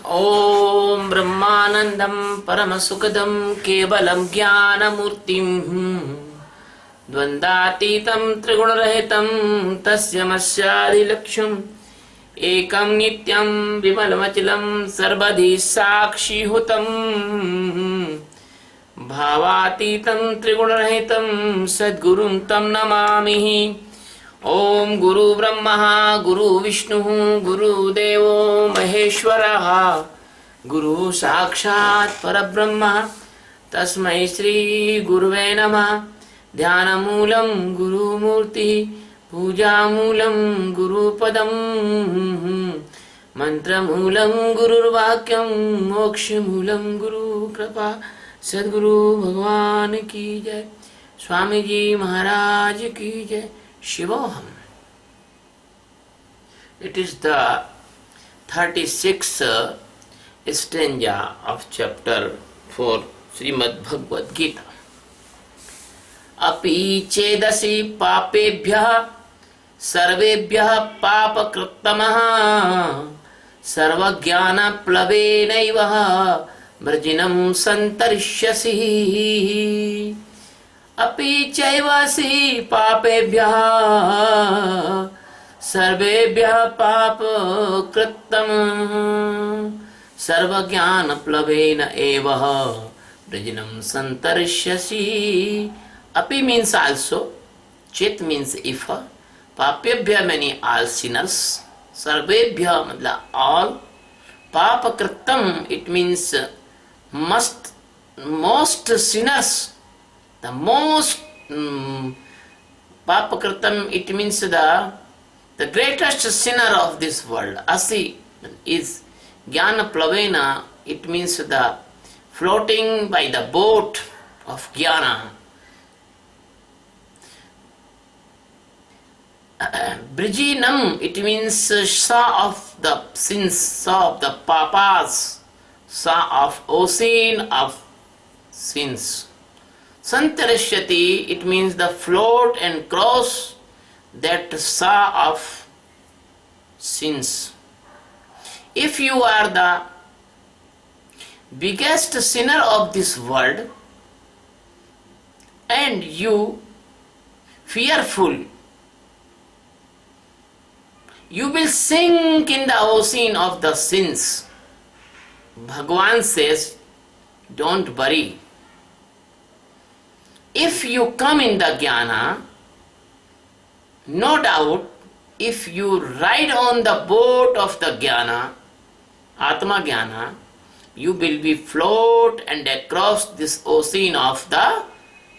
ॐ ब्रह्मानन्दं परमसुखदं केवलं ज्ञानमूर्तिं द्वन्द्वातीतं त्रिगुणरहितं तस्यमस्यादिलक्ष्यम् एकं नित्यं विमलमचलं सर्वधि साक्षिहुतं भावातीतं त्रिगुणरहितं सद्गुरुं तं नमामि। ओम गुरु ब्रह्मा गुरु विष्णु गुरुदेवो महेश्वरः गुरु साक्षात् परब्रह्म तस्मै श्री गुरुवे नमः। ध्यानमूलं गुरुमूर्ति पूजामूलं गुरुपदं मंत्रमूलं गुरुर्वाक्यं मोक्षमूलं गुरुकृपा। सद्गुरु भगवान की जय। स्वामी जी महाराज की जय। Shivoham. It is the 36th stanza of chapter 4 Srimad Bhagavad Gita. Api chedasi papebhyah sarvebhyah papakrittamah sarvajnana plavenaiva vrajinam santarishyasi। अपि चैवासि पापेभ्यः सर्वेभ्यः पापकृत्तम् सर्वज्ञानप्लवेन एव वृजनं सन्तरिष्यसि। अपि means also, चेत means if, पापेभ्यः means all sinners, सर्वेभ्यः मतलब all, पापकृत्तम् it means most sinners, the most papakritam, it means the greatest sinner of this world. Asi is jnana plavena, it means the floating by the boat of jnana. Brijinam, it means saw of the sins, saw of the papas, saw of ocean of sins. Santarishyati, it means the float and cross that saw of sins. If you are the biggest sinner of this world and you fearful, you will sink in the ocean of the sins. Bhagavan says, don't worry. If you come in the jnana, no doubt, if you ride on the boat of the jnana, Atma jnana, you will be float and across this ocean of the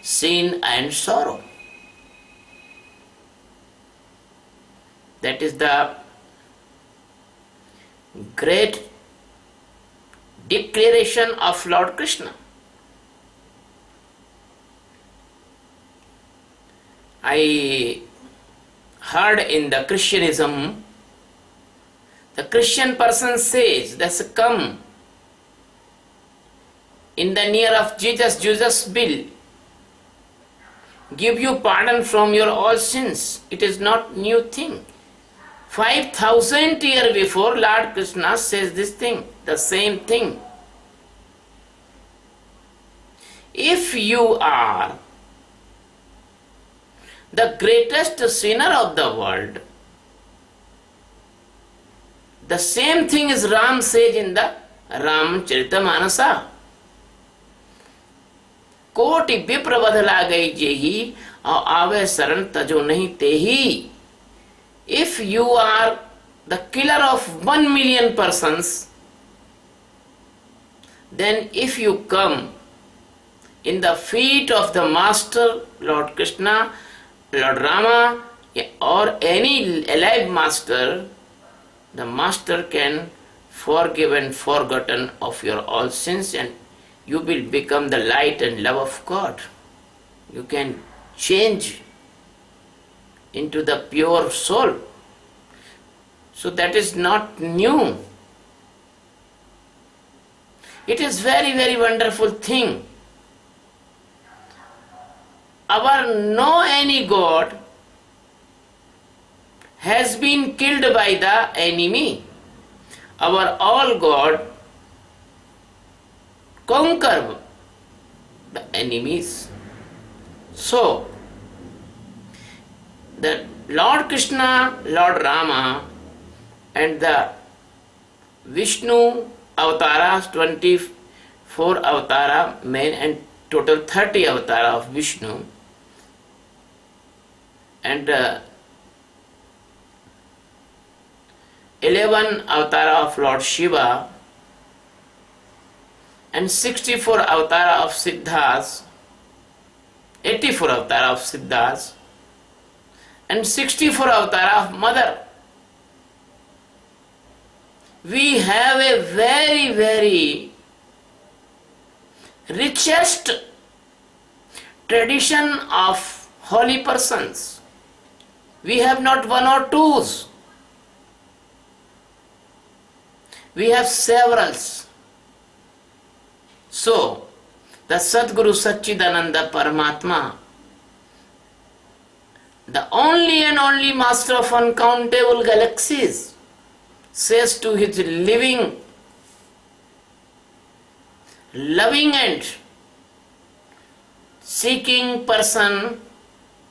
sin and sorrow. That is the great declaration of Lord Krishna. I heard in the Christianism, the Christian person says, that's come in the near of Jesus, Jesus will give you pardon from your all sins. It is not new thing. 5,000 years before, Lord Krishna says this thing, the same thing. If you are the greatest sinner of the world, the same thing is Ram says in the Ramacharitamanasa. कोटि विप्र वध लागई जेहि और आवे शरण तजो नहीं तेहि. If you are the killer of 1 million persons, then if you come in the feet of the Master, Lord Krishna, Lord Rama, or any alive Master, the Master can forgive and forgotten of your all sins, and you will become the light and love of God. You can change into the pure soul. So that is not new. It is very, very wonderful thing. Our no any God has been killed by the enemy. Our all God conquer the enemies. So, the Lord Krishna, Lord Rama, and the Vishnu avatars, 24 avatara men and total 30 avatara of Vishnu, and 11 avatara of Lord Shiva, and 64 avatara of Siddhas, 84 avatara of Siddhas, and 64 avatara of Mother. We have a very, very richest tradition of holy persons. We have not one or twos. We have severals. So, the Sadguru Satchidananda Paramatma, the only and only master of uncountable galaxies, says to his living, loving and seeking person,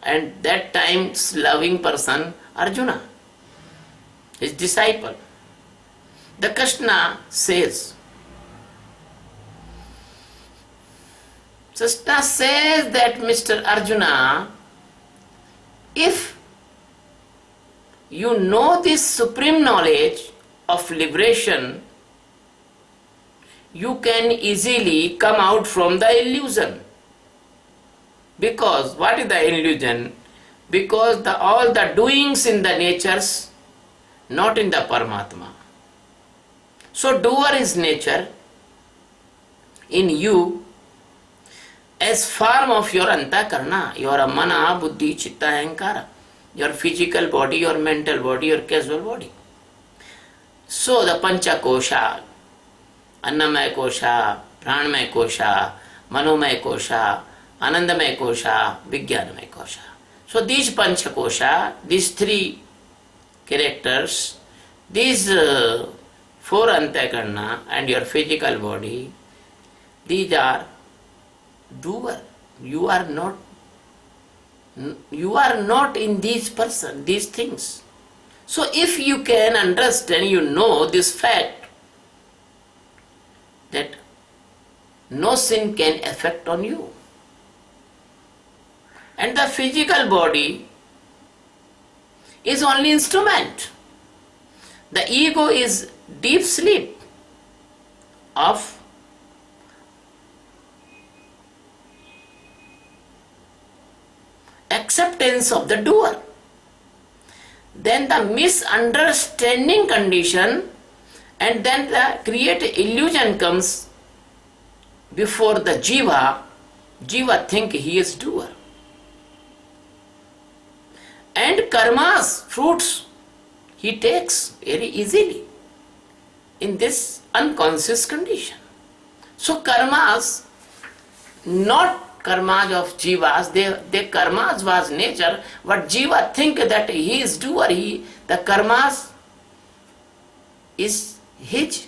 and that time's loving person, Arjuna, his disciple. The Krishna says, Krishna says that Mr. Arjuna, if you know this supreme knowledge of liberation, you can easily come out from the illusion. Because what is the illusion? Because all the doings in the natures, not in the Paramatma. So doer is nature in you as form of your antakarna, your mana, buddhi, chitta, ahankara, your physical body, your mental body, your casual body. So the pancha kosha, annamaya kosha, pranamaya kosha, manomaya kosha, anandamaya kosha, vijnanamaya kosha. So these pancha kosha, these three characters, these four antakarna and your physical body, these are doer. You are not in these things. So if you can understand, you know this fact that no sin can affect on you. And the physical body is only instrument. The ego is deep sleep of acceptance of the doer. Then the misunderstanding condition, and then the created illusion comes before the jiva. Jiva think he is doer. And karmas, fruits, he takes very easily in this unconscious condition. So karmas, not karmas of jivas, they karmas was nature, but jiva think that he is doer, the karmas is his,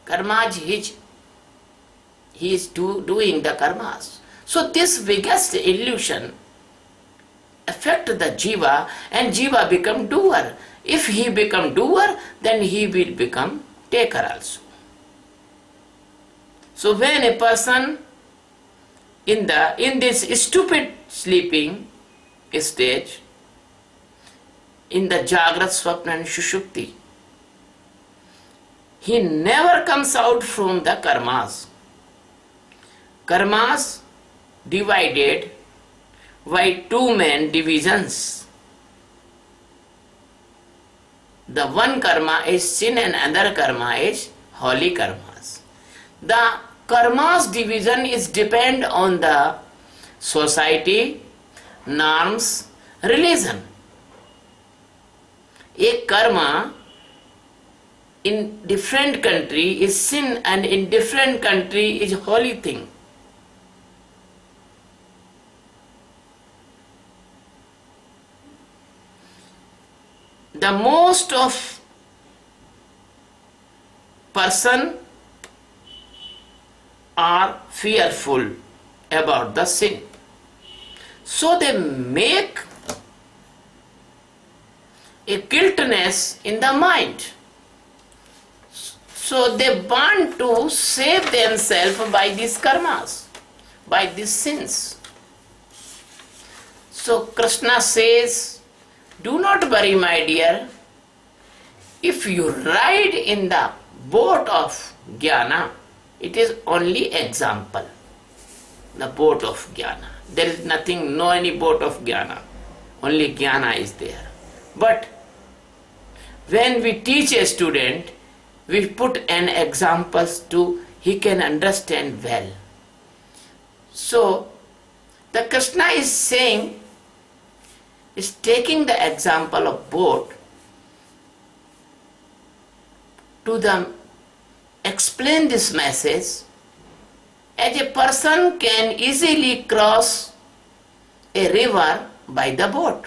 karmas his, he is doing the karmas. So this biggest illusion affect the jiva, and jiva become doer. If he become doer, then he will become taker also. So when a person in this stupid sleeping stage, in the Jagrat, Swapna and Shushupti, he never comes out from the karmas. Karmas divided by two main divisions. The one karma is sin and other karma is holy karmas. The karmas division is depend on the society, norms, religion. A karma in different country is sin, and in different country is holy thing. the most of person are fearful about the sin. So they make a guiltiness in the mind. So they want to save themselves by these karmas, by these sins. So Krishna says, do not worry, my dear. If you ride in the boat of Jnana, it is only example. The boat of Jnana. There is nothing, no any boat of Jnana. Only Jnana is there. But when we teach a student, we put an examples to he can understand well. So the Krishna is saying, is taking the example of boat to them explain this message. As a person can easily cross a river by the boat.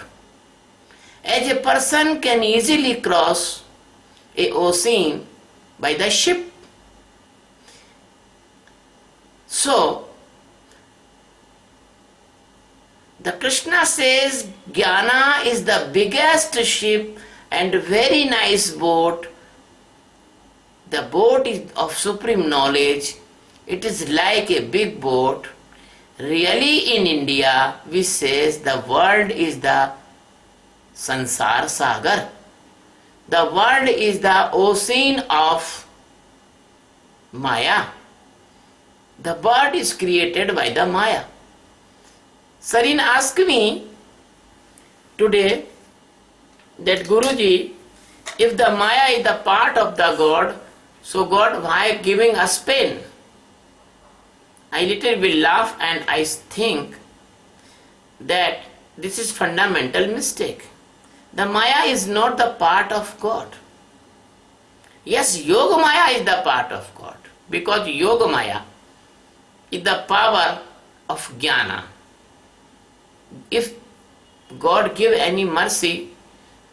As a person can easily cross a ocean by the ship. So, the Krishna says Jnana is the biggest ship and very nice boat. The boat is of supreme knowledge. It is like a big boat. Really in India, we says the world is the Sansar Sagar. The world is the ocean of Maya. The world is created by the Maya. Sarin asked me today that Guruji, if the Maya is the part of the God, so God, why giving us pain? I little bit laugh and I think that this is fundamental mistake. The Maya is not the part of God. Yes, Yoga Maya is the part of God, because Yoga Maya is the power of Jnana. If God give any mercy,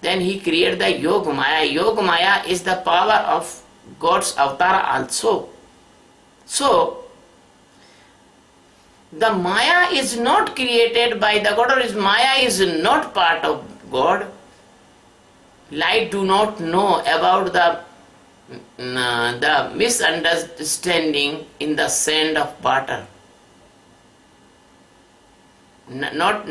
then He create the Yoga Maya. Yoga Maya is the power of God's avatar also. So, the Maya is not created by the God, or Maya is not part of God. Light do not know about the misunderstanding in the sand of butter. Not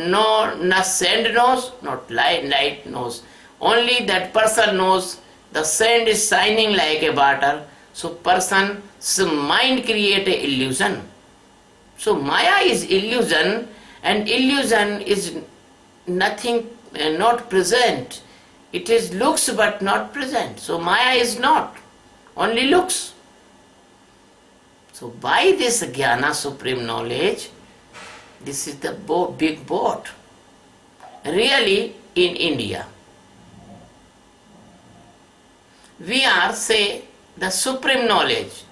sand knows, not light knows. Only that person knows the sand is shining like a butter. So person's mind create a illusion. So Maya is illusion, and illusion is nothing, not present. It is looks but not present. So Maya is not, only looks. So by this Jnana, supreme knowledge, this is the big boat. Really in India, we are, say, the supreme knowledge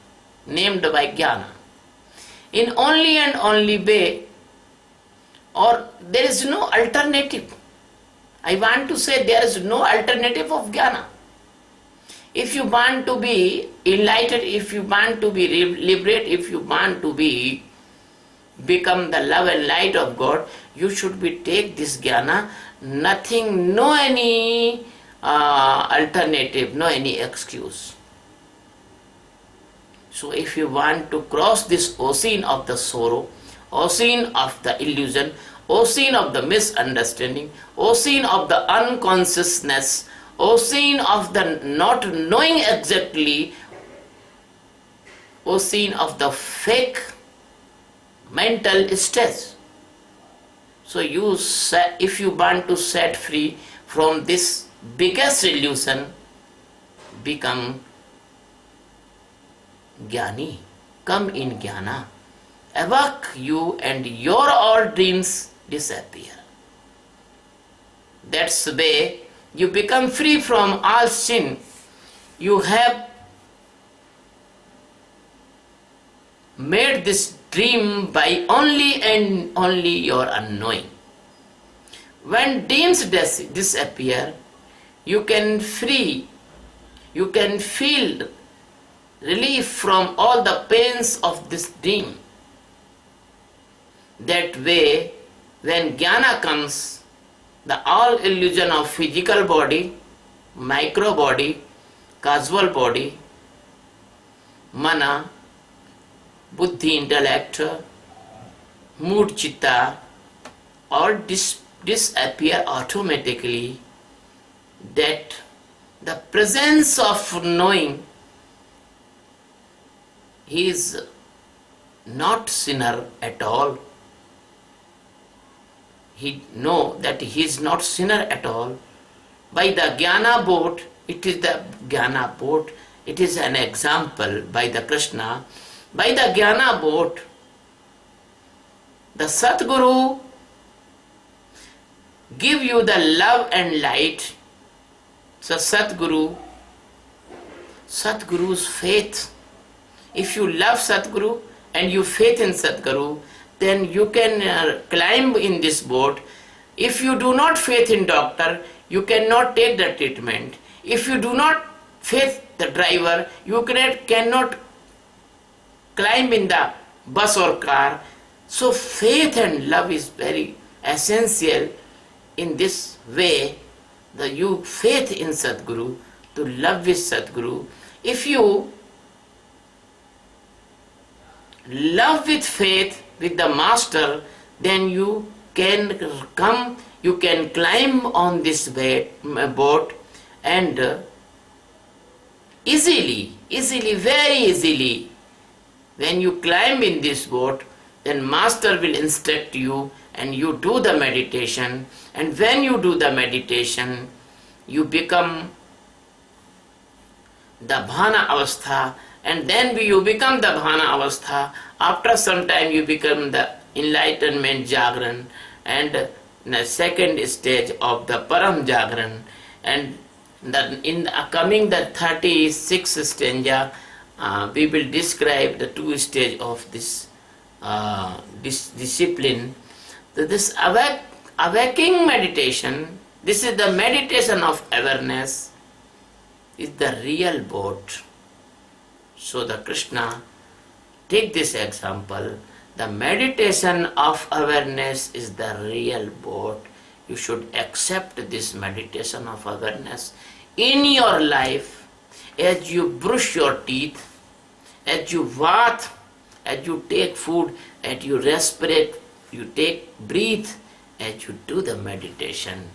named by Jnana. In only and only way, or there is no alternative. I want to say there is no alternative of Jnana. If you want to be enlightened, if you want to be liberated, if you want to become the love and light of God, you should be take this Jnana. Nothing, no any alternative, no any excuse. So if you want to cross this ocean of the sorrow, ocean of the illusion, ocean of the misunderstanding, ocean of the unconsciousness, ocean of the not knowing exactly, ocean of the fake mental stress. So if you want to set free from this biggest illusion, become Jnani. Come in Jnana. Awake you and your all dreams disappear. That's the way you become free from all sin. You have made this dream by only and only your unknowing. When dreams disappear, you can free, you can feel relief from all the pains of this dream. That way, when jnana comes, the all illusion of physical body, micro body, causal body, mana, buddhi, intellect, mood, chitta, all disappear automatically. That the presence of knowing he is not sinner at all. He know that he is not sinner at all. By the jnana boat, it is the jnana boat, it is an example by the Krishna. By the jnana boat, the Satguru give you the love and light. So Satguru's faith. If you love Satguru and you faith in Satguru, then you can climb in this boat. If you do not faith in doctor, you cannot take the treatment. If you do not faith the driver, you cannot climb in the bus or car. So faith and love is very essential. In this way, you faith in Sadguru, to love with Sadguru. If you love with faith with the master, then you can come, you can climb on this boat and easily, very easily. When you climb in this boat, then master will instruct you and you do the meditation, and when you do the meditation, you become the bhana avastha, and then you become the bhana avastha. After some time you become the enlightenment jagran, and the second stage of the param jagran. And in coming the 36th stanza, we will describe the two stages of this discipline. This awakening meditation, this is the meditation of awareness, is the real boat. So the Krishna take this example. The meditation of awareness is the real boat. You should accept this meditation of awareness in your life. As you brush your teeth, as you bath, as you take food, as you respirate, you breathe, as you do the meditation,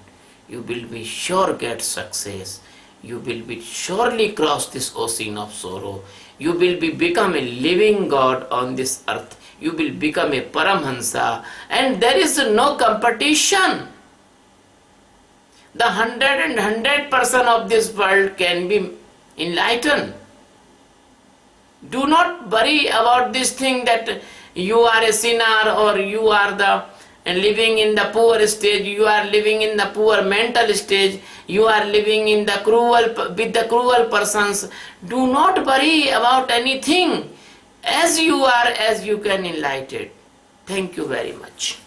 you will be sure get success. You will be surely cross this ocean of sorrow. You will become a living God on this earth. You will become a Paramhansa, and there is no competition. The 100% of this world can be enlightened. Do not worry about this thing that you are a sinner or you are living in the poor stage, you are living in the poor mental stage, you are living in the with the cruel persons. Do not worry about anything. As you are, as you can enlighten. Thank you very much.